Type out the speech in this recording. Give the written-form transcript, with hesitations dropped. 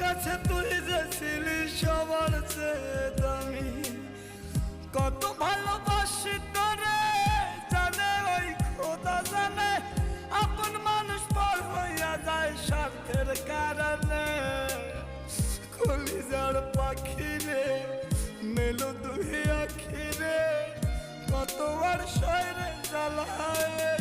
কাছে তুই যে ছিলি সবার চেয়ে দামি। কত ভালোবাসি তোরে জানে ওই খোদা জানে, আপন মানুষ পর হইয়া যায় স্বার্থের কারণে। কলিজার পাখি রে মেলো দুই আখি রে, কত আর শয়রে জ্বালায়